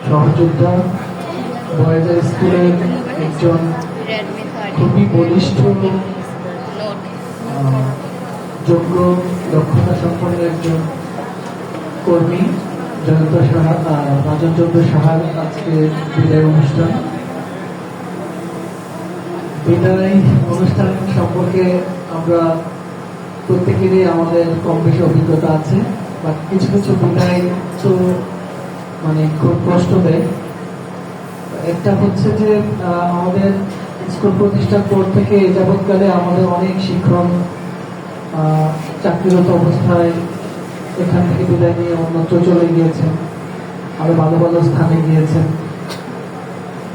সহযোদ্ধা, বয়েজের স্কুলের একজন খুবই বলিষ্ঠ, যোগ্য, দক্ষতা সম্পন্ন একজন কর্মী রাজন চন্দ্র সাহার আজকে বিদায় অনুষ্ঠান। বিদায় অনুষ্ঠান সম্পর্কে আমরা প্রত্যেকেরই আমাদের কম বেশি অভিজ্ঞতা আছে, বা কিছু কিছু বিদায় তো খুব কষ্ট দেয়। একটা হচ্ছে যে আমাদের স্কুল প্রতিষ্ঠার পর থেকে এই যাবৎকালে আমাদের অনেক শিক্ষক চাকরিরত অবস্থায় এখান থেকে বিদায় নিয়ে অন্যত্র চলে গিয়েছেন, আরো ভালো ভালো স্থানে গিয়েছেন।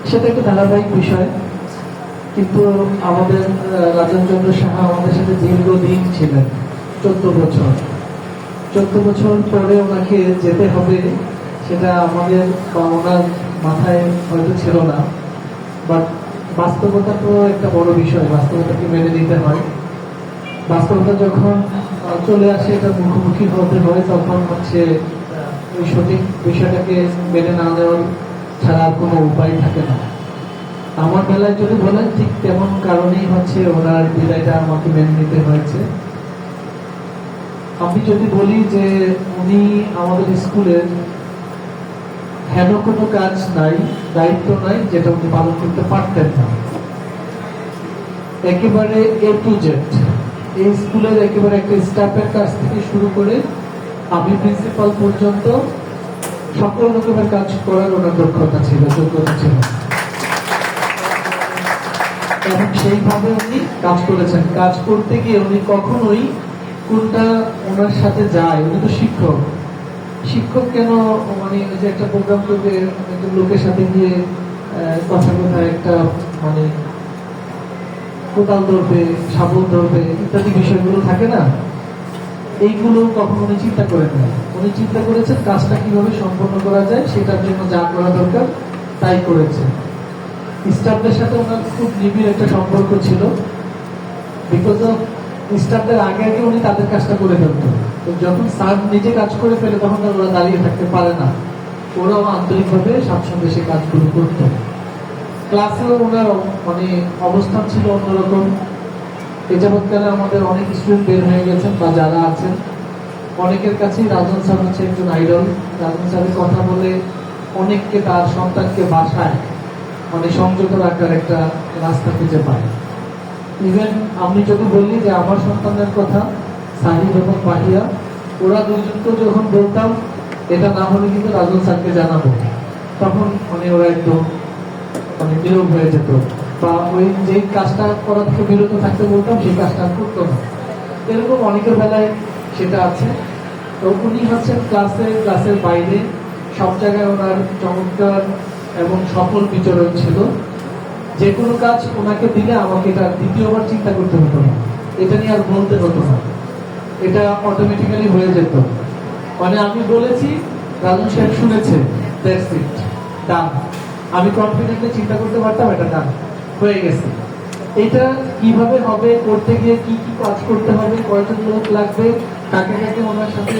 সেটা একটা ধারাবাহিক বিষয়, কিন্তু আমাদের রাজন চন্দ্র সাহা আমাদের সাথে দীর্ঘদিন ছিলেন, 14 বছর পরে ওনাকে যেতে হবে, সেটা আমাদের বা ওনার মাথায় হয়তো ছিল না। বাট বাস্তবতা তো একটা বড় বিষয়, বাস্তবতাকে মেনে নিতে হয়। বাস্তবতা যখন চলে আসে, এটা মুখোমুখি হতে হয়, তখন হচ্ছে ওই সঠিক বিষয়টাকে মেনে না নেওয়ার ছাড়া কোনো উপায় থাকে না। আমার বেলায় যদি বলেন, ঠিক তেমন কারণেই হচ্ছে ওনার বিদায়টা আমাকে মেনে নিতে হয়েছে। আমি যদি বলি যে উনি আমাদের স্কুলের হেন কোনো কাজ নাই, দায়িত্ব নাই যেটা উনি পালন করতে পারতেন না। একেবারে A to Z এই স্কুলের একেবারে একটা স্টাফের কাছ থেকে শুরু করে আমি প্রিন্সিপাল পর্যন্ত সকল রকমের কাজ করার ওনার দক্ষতা ছিল, যোগ্যতা ছিল, এবং সেইভাবে উনি কাজ করেছেন। কাজ করতে গিয়ে উনি কখনোই কোনটা ওনার সাথে যায়, উনি তো শিক্ষক কেন যে একটা প্রোগ্রাম করবে, একজন লোকের সাথে গিয়ে কথা একটা কোদাল ধরবে, শাবল ধরবে ইত্যাদি বিষয়গুলো থাকে না, এইগুলো কখনো উনি চিন্তা করেন না। উনি চিন্তা করেছেন কাজটা কিভাবে সম্পন্ন করা যায়, সেটার জন্য যা করা দরকার তাই করেছে। স্টাফদের সাথে ওনার খুব নিবিড় একটা সম্পর্ক ছিল, বিকজ অফ স্টাফদের আগে আগে উনি তাদের কাজটা করে ফেলতেন। তো যখন স্যার নিজে কাজ করে ফেলে, তখন ওরা দাঁড়িয়ে থাকতে পারে না, ওরাও আন্তরিকভাবে স্বাচ্ছন্দ্যে সে কাজগুলো করত। ক্লাসেও ওনার অবস্থান ছিল অন্যরকম। এ যাবৎকালে আমাদের অনেক স্টুডেন্ট বের হয়ে গেছেন, বা যারা আছেন অনেকের কাছেই রাজন স্যার হচ্ছে একজন আইডল। রাজন স্যারের কথা বলে অনেককে তার সন্তানকে বাসায় সংযত রাখার একটা রাস্তা খুঁজে পায়। ইভেন আমি যদি বলি যে আমার সন্তানের কথা, সাহিদ এবং পাহিয়া, ওরা দুজনকে যখন বলতাম এটা না হলে কিন্তু রাজন স্যারকে জানাবো, তখন ওরা একদম নীরব হয়ে যেত, বা ওই যে কাজটা করা থেকে বিরত থাকতে বলতাম সেই কাজটা করতো না। এরকম অনেকের বেলায় সেটা আছে। তো উনি হচ্ছেন ক্লাসের বাইরে সব জায়গায় ওনার চমৎকার এবং সফল বিচরণ ছিল। যে কোনো কাজ ওনাকে দিলে আমাকে এটা দ্বিতীয়বার চিন্তা করতে হতো না, এটা নিয়ে আর বলতে হতো না, এটা অটোমেটিক্যালি হয়ে যেত। আমি বলেছি, রাজন সাহেব শুনেছে, দ্যাটস ইট, ডান। আমি কনফিডেন্টলি চিন্তা করতে পারতাম, এটা ডান হয়ে গেছে। এটা কিভাবে হবে, করতে গিয়ে কি কি কাজ করতে হবে, কয়জন লোক লাগবে, কাকে কাকে ওনার সাথে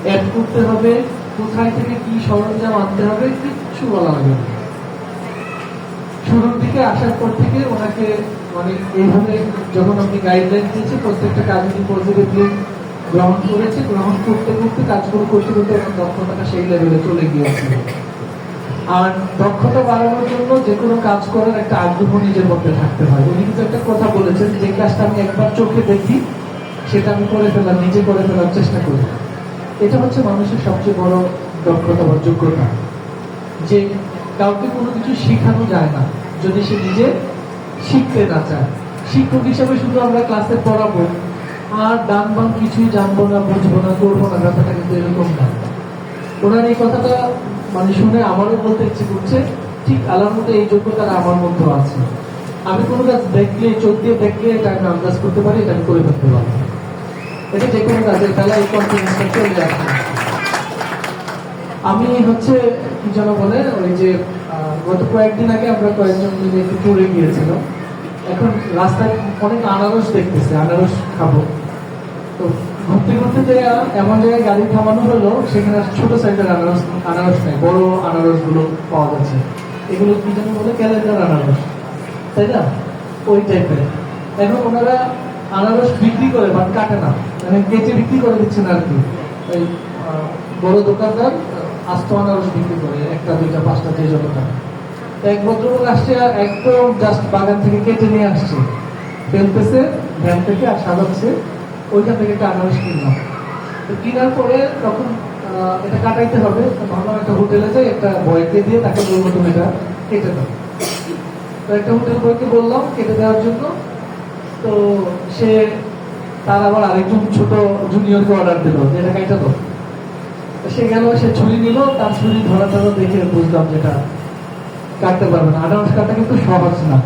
অ্যাড করতে হবে, কোথায় থেকে কি সরঞ্জাম আনতে হবে, কিচ্ছু বলা হবে না। শুরুর দিকে আসার পর থেকে ওনাকে এইভাবে যখন আপনি গাইডলাইন দিয়েছে, প্রত্যেকটা কাজ উনি পজিটিভলি গ্রহণ করেছে। গ্রহণ করতে করতে কাজগুলো করতে করতে ওনার দক্ষতাটা সেই লেভেলে চলে গিয়েছিল। আর দক্ষতা বাড়ানোর জন্য যে কোনো কাজ করার একটা আগ্রহ নিজের মধ্যে থাকতে হয়। উনি কিন্তু একটা কথা বলেছেন, যে কাজটা আমি একবার চোখে দেখি সেটা আমি করে ফেলার, নিজে করে ফেলার চেষ্টা করি। এটা হচ্ছে মানুষের সবচেয়ে বড় দক্ষতা বা যোগ্যতা, যে কাউকে কোনো কিছু শেখানো যায় না যদি সে নিজে শিখতে না চায়। শিক্ষক হিসাবে শুধু আমরা ক্লাসে পড়াবো আর ডান বাম কিছুই জানবো না, বুঝবো না, করবো না, ব্যাপারটা কিন্তু এরকম না। ওনার এই কথাটা শুনে আমারও বলতে ইচ্ছে করছে, ঠিক আল্লাহর মতো এই যোগ্যতাটা আমার মধ্যে আছে। আমি কোনো কাজ দেখলে, চোখ দিয়ে দেখলে এটা আমি আন্দাজ করতে পারি, এটা আমি করে ফেলতে পারি। এটা যে কোনো কাজের বেলা এই কনফিডেন্সটা চলে আসে। আমি কি যেন বলে, ওই যে গত কয়েকদিন আগে আমরা কয়েকজন মিলে একটু ট্যুরে গিয়েছিলাম। এখন রাস্তায় অনেক আনারস দেখতেছে, আনারস খাবো। তো ঘুরতে ঘুরতে যে এমন জায়গায় গাড়ি থামানো হলো, সেখানে ছোট সাইজের আনারস আনারস নেই, বড় আনারস গুলো পাওয়া যাচ্ছে। এগুলো কি যেন বলে, ক্যালেন্ডার আনারস, তাই না? ওই টাইপের। এখন ওনারা আনারস বিক্রি করে, বাট কাটে না, মানে কেটে বিক্রি করে দিচ্ছে না আর কি। ওই বড় দোকানদার আস্ত আনারস বিক্রি করে, একটা দুইটা পাঁচটা যে যত টাকা। এক ভদ্রলোক আসছে, একদম জাস্ট বাগান থেকে কেটে নিয়ে আসছে, ফেলতেছে ভ্যান থেকে আর সাজাচ্ছে। ওইখান থেকে একটা আনারস কিনলাম। তো কেনার পরে তখন এটা কাটাইতে হবে, ভাবলাম একটা হোটেলে যাই, একটা বয়কে দিয়ে তাকে বলবো তুমি এটা কেটে দাও। তো একটা হোটেল বয়কে বললাম কেটে দেওয়ার জন্য। তো সে তার আবার আরেকজন ছোট জুনিয়রকে অর্ডার দিল যে এটা কাইটা দাও। সে গেল, সে ছুরি নিল, তার ছুরি ধরা ধরা দেখে বুঝলাম যেটা কাটতে পারবে না। আনারস কাটা কিন্তু সহজ না,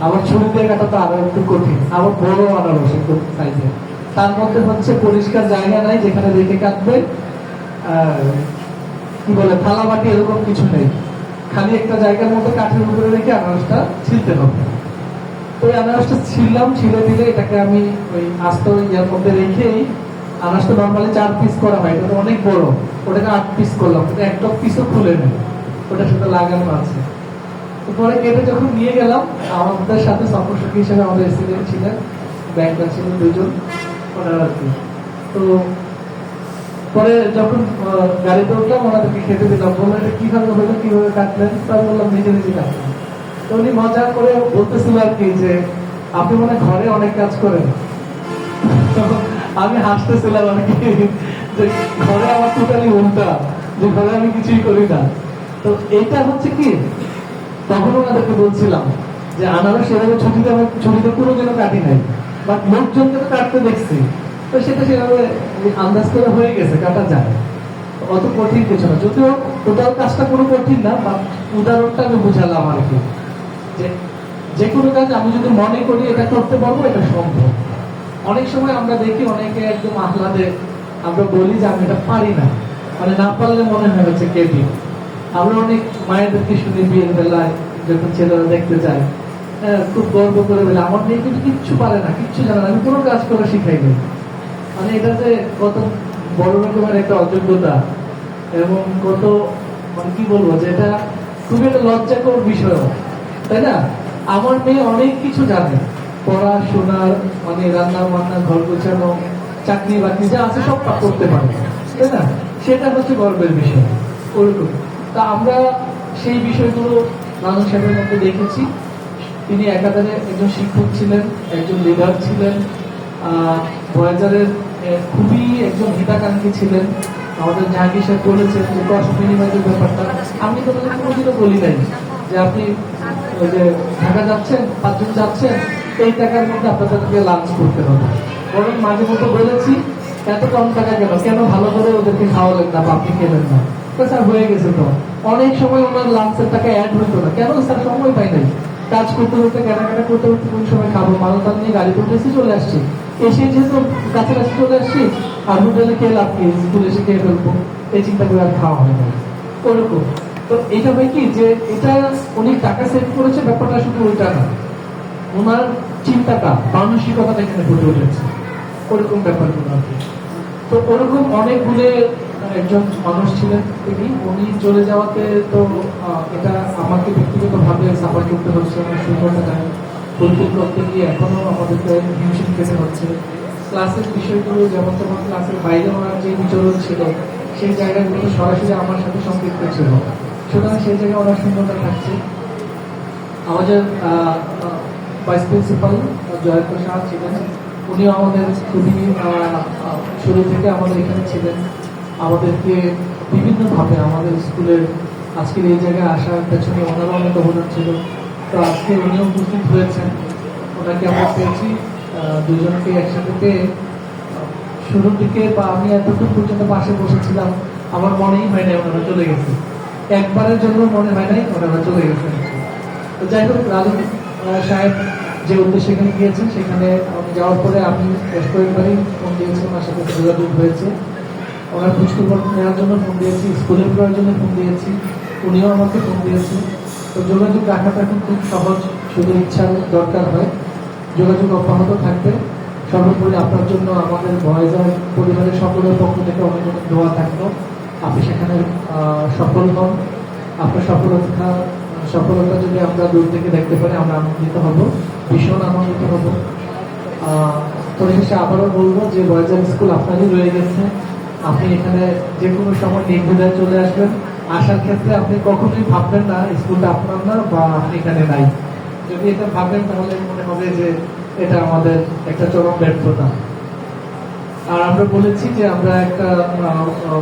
আবার ছুরি দিয়ে কাটা তো আরো একটু কঠিন, আবার বড় আনারস একটু সাইজে, তার মধ্যে হচ্ছে পরিষ্কার জায়গা নাই যেখানে রেখে কাটবে। কি বলে, থালা বাটি এরকম কিছু নেই, খালি একটা জায়গার মধ্যে কাঠের উপরে রেখে আনারসটা ছিলতে হবে। তো ওই আনারসটা ছিললাম, ছিলে দিলে এটাকে আমি ওই আস্ত ইয়ার মধ্যে রেখেই, আনারসটা নর্মালি 4 পিস করা হয়, এটা অনেক বড়, ওটাকে 8 পিস করলাম, কিন্তু একটা পিসও খুলে নেই, ওটার সাথে লাগানো আছে। পরে কেটে যখন নিয়ে গেলাম, আমাদের সাথে সফরসঙ্গী হিসেবে আমাদের এসিডেন্ট ছিলেন, ব্যাংকার ছিলেন 2 জন, ওনারা আর কি। তো পরে যখন গাড়িতে উঠলাম, ওনাদেরকে খেতে দিলাম, বললাম এটা কিভাবে হলো, কিভাবে কাটলেন? তাই বললাম নিজে নিজে কাটলাম। তো উনি মজা করে বলতেছিল আর কি যে আপনি মনে হয় ঘরে অনেক কাজ করেন। তো আমি হাসতেছিলাম আর কি, যে ঘরে আমার টোটালি উল্টা, যে ঘরে আমি কিছুই করি না। তো এটা হচ্ছে কি, তখন ওনাদেরকে বলছিলাম যে আনারস সেভাবে ছুটিতে আমার ছুটিতে কোনোদিনও কাটি নাই, বাট লোকজনকে তো কাটতে দেখছি, তো সেটা সেভাবে আন্দাজ করে হয়ে গেছে, কাটা যায়, অত কঠিন কিছু না। যদিও টোটাল কাজটা কোনো কঠিন না, বা উদাহরণটা আমি বুঝালাম আর কি, যে যে কোনো কাজ আমি যদি মনে করি এটা করতে পারবো, এটা সম্ভব। অনেক সময় আমরা দেখি অনেকে একদম আহ্লাদে আমরা বলি যে আমি এটা পারি না, মানে না পারলে মনে হয় হচ্ছে কেবি। আমরা অনেক মায়েদেরকে শুনি বিয়ের বেলায় যখন ছেলেরা দেখতে যায়, খুব গর্ব করে বলে আমার মেয়ে কিন্তু কিচ্ছু পারে না, কিচ্ছু জানে না, আমি কোনো কাজ করা শিখাই নি। মানে এটা যে কত বড় রকমের একটা অযোগ্যতা, এবং কত, মানে কি বলবো, যে এটা খুবই একটা লজ্জাকর বিষয়, তাই না? আমার মেয়ে অনেক কিছু জানে, পড়াশোনার, মানে রান্না বান্না, ঘর গোছানো, চাকরি বাকরি যা আছে সব করতে পারে, তাই না? সেটা হচ্ছে গর্বের বিষয়। ওরকম তা আমরা সেই বিষয়গুলো নানু সাহেবের মধ্যে দেখেছি। তিনি একাধারে একজন শিক্ষক ছিলেন, একজন লিডার ছিলেন, ভয়েজারের খুবই একজন হিতাকাঙ্ক্ষী ছিলেন। আমাদের জাহাঙ্গীর সাহেব বলেছেন যে কষ্ট বিনিময়ের ব্যাপারটা আমি তো কোনোদিনও বলি নাই যে আপনি ওই যে ঢাকা যাচ্ছেন, 5 জন যাচ্ছেন, এই টাকার মধ্যে আপনাদেরকে লাঞ্চ করতে হবে। বরং মাঝে মতো বলেছি এত কম টাকা কেন, কেন ভালো করে ওদেরকে খাওয়ালেন না বা আপনি খেলেন না? স্যার হয়ে গেছে তো। অনেক সময় ওনার লাঞ্চের টাকা অ্যাড হইতো না, কেন? স্যার সময় পাই নাই, কাজ করতে করতে, কেনাকাটা করতে করতে কোন সময় খাবো, মালতাল নিয়ে গাড়িতে উঠেছি, চলে আসছি, এসে যেহেতু কাছাকাছি চলে আসছি, আর হোটেলে খেয়ে লাভ কি, স্কুলে এসে খেয়ে ফেলবো, এই চিন্তা করে আর খাওয়া হয় না ওরকম। তো এটা হয় কি যে এটা উনি টাকা সেভ করেছে, ব্যাপারটা শুধু ওইটা না, ওনার চিন্তাটা, মানসিকতাটা এখানে ফুটে উঠেছে, ওরকম ব্যাপারগুলো আর কি। তো ওরকম অনেকগুলো একজন মানুষ ছিলেন তিনি। উনি চলে যাওয়াতে তো এটা আমাকে ব্যক্তিগতভাবে সাফার করতে হচ্ছে, আমার সুন্দরতা জানি ফুলফিল করতে গিয়ে এখনো আমাদেরকে হিমশিম খেতে হচ্ছে। ক্লাসের বিষয়গুলো যেমন তেমন, ক্লাসের বাইরে ওনার যে বিচরণ ছিল সেই জায়গাগুলো সরাসরি আমার সাথে সম্পৃক্ত ছিল, সুতরাং সেই জায়গায় ওনার শূন্যতা থাকছে। আমাদের ভাইস প্রিন্সিপাল জয়ন্ত সাহা ছিলেন, উনিও আমাদের খুবই শুরু থেকে আমাদের এখানে ছিলেন, আমাদেরকে বিভিন্নভাবে আমাদের স্কুলের আজকের এই জায়গায় আসার পেছনে ওনারও অনেক অবদান ছিল। তো আজকে উনিও উপস্থিত হয়েছেন, ওনাকে আমরা পেয়েছি, দুজনকে একসাথে পেয়ে শুরুর দিকে, বা আমি এতক্ষণ পর্যন্ত পাশে বসেছিলাম, আমার মনেই হয় নাই ওনারা চলে গেছে, একবারের জন্য মনে হয় নাই ওনারা চলে গেছেন। তো যাই হোক, রাজু সাহেব যে উদ্দেশ্যে এখানে গিয়েছেন, সেখানে যাওয়ার পরে আমি বেশ কয়েকবারই ফোন দিয়েছি, ওনার সাথে যোগাযোগ হয়েছে, ওনার খোঁজখবর নেওয়ার জন্য ফোন দিয়েছি, স্কুলের প্রয়োজনে ফোন দিয়েছি, উনিও আমাকে ফোন দিয়েছেন। তো যোগাযোগ রাখাটা এখন খুব সহজ, শুধু ইচ্ছার দরকার হয়, যোগাযোগ অব্যাহত থাকবে। সর্বোপরি আপনার জন্য আমাদের ভয়েজার পরিবারের সকলের পক্ষ থেকে অনেক অনেক দোয়া থাকলো। আপনি সেখানে সফল হন। আপনার সফলতা যদি আমরা দূর থেকে দেখতে পারি আমরা আনন্দিত হব, ভীষণ আনন্দিত হব। পরিশেষে আবারও বলবো যে ভয়েজার স্কুল আপনারই রয়ে গেছে। আপনি এখানে যে কোনো সময় নির্দ্বিধায় চলে আসবেন। আসার ক্ষেত্রে আপনি কখনোই ভাববেন না স্কুলটা আপনার না বা আপনি এখানে নাই। যদি এটা ভাবেন তাহলে মনে হবে যে এটা আমাদের একটা চরম ব্যর্থতা। আর আমরা বলেছি যে আমরা একটা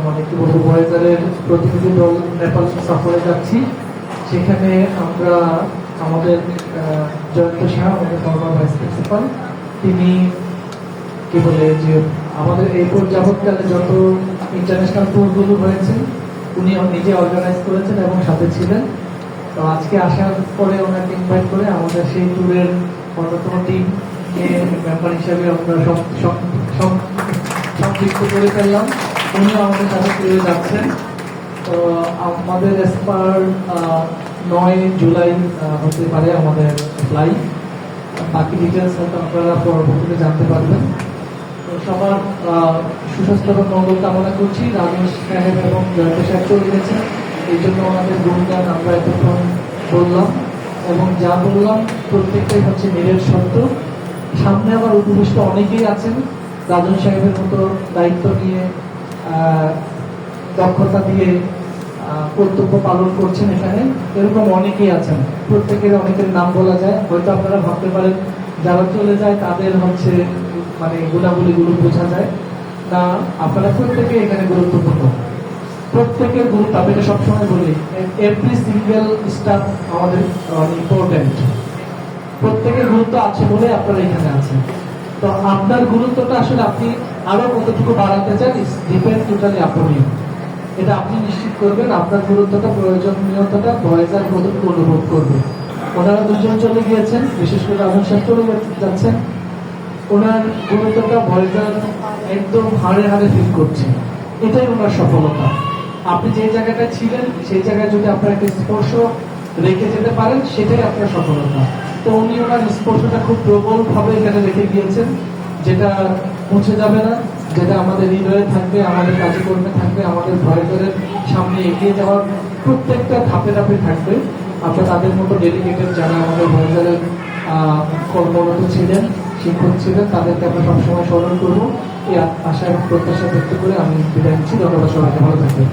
মানে কি বলবো ভয়েজারের প্রতিনিধি দল নেপাল সফরে যাচ্ছি। সেখানে আমরা আমাদের জয়ন্ত শাহ, আমাদের ফর্মার ভাইস প্রিন্সিপাল, তিনি কি বলে যে আমাদের এই যাবৎকালে যত ইন্টারন্যাশনাল ট্যুরগুলো হয়েছে উনি নিজে অর্গানাইজ করেছেন এবং সাথে ছিলেন। তো আজকে আসার পরে ওনাকে ইনভাইট করে আমাদের সেই ট্যুরের অন্যতম টিম মেম্বার হিসাবে আমরা সম্পৃক্ত করে ফেললাম। উনিও আমাদের সাথে ট্যুরে যাচ্ছেন। তো আমাদের এসপার 9 জুলাই হতে পারে আমাদের ফ্লাইট। বাকি ডিটেলস হয়তো আপনারা পরবর্তীতে জানতে পারবেন। তো সবার সুস্বাস্থ্য এবং মঙ্গল কামনা করছি। রাজেশ সাহেব এবং জয়ন্ত সাহেব চলে গেছেন, এই জন্য ওনাদের গুণগান আমরা এতক্ষণ বললাম এবং যা বললাম প্রত্যেকটাই হচ্ছে নিরেট সত্য। সামনে আবার উপবিষ্ট অনেকেই আছেন রাজন সাহেবের মতো দায়িত্ব নিয়ে দক্ষতা দিয়ে কর্তব্য পালন করছেন এখানে, এরকম অনেকেই আছেন। প্রত্যেকের অনেকের নাম বলা যায়, হয়তো আপনারা ভাবতে পারেন যারা চলে যায় তাদের হচ্ছে মানে গুণাবলীগুলো বোঝা যায় না। আপনারা প্রত্যেকে এখানে গুরুত্বপূর্ণ, প্রত্যেকের গুরুত্ব আমি সবসময় বলি, এভরি সিঙ্গেল স্টাফ আমাদের ইম্পর্টেন্ট। প্রত্যেকের গুরুত্ব আছে বলে আপনারা এখানে আছেন। তো আপনার গুরুত্বটা আসলে আপনি আরো কতটুকু বাড়াতে চান ডিপেন্ড টোটালি আপনি। এটা আপনি নিশ্চিত করবেন। আপনার গুরুত্বটা প্রয়োজনীয়তাটা ভয়েজার কতটুকু অনুভব করবে। ওনারা দুজন চলে গিয়েছেন, বিশেষ করে রাজন সাহেব চলে যাচ্ছেন। ওনার গুরুত্বটা ভয়েজার একদম হাড়ে হাড়ে ফিল করছে। এটাই ওনার সফলতা। আপনি যে জায়গাটায় ছিলেন সেই জায়গায় যদি আপনার একটা স্পর্শ রেখে যেতে পারেন সেটাই আপনার সফলতা। তো উনি ওনার স্পর্শটা খুব প্রবল ভাবে এখানে রেখে গিয়েছেন, যেটা মুছে যাবে না, যেটা আমাদের হৃদয়ে থাকবে, আমাদের কাজকর্মে থাকবে, আমাদের ভয়েজারের সামনে এগিয়ে যাওয়ার প্রত্যেকটা ধাপে ধাপে থাকবে। আমরা তাদের মতো ডেডিকেটেড যারা আমাদের ভয়েজারের কর্মরত ছিলেন, শিক্ষক ছিলেন, তাদেরকে আমরা সবসময় স্মরণ করবো। এই আশা এবং প্রত্যাশা ব্যক্ত করে আমি বিদায় নিচ্ছি। ধন্যবাদ সবাইকে, ভালো থাকবেন।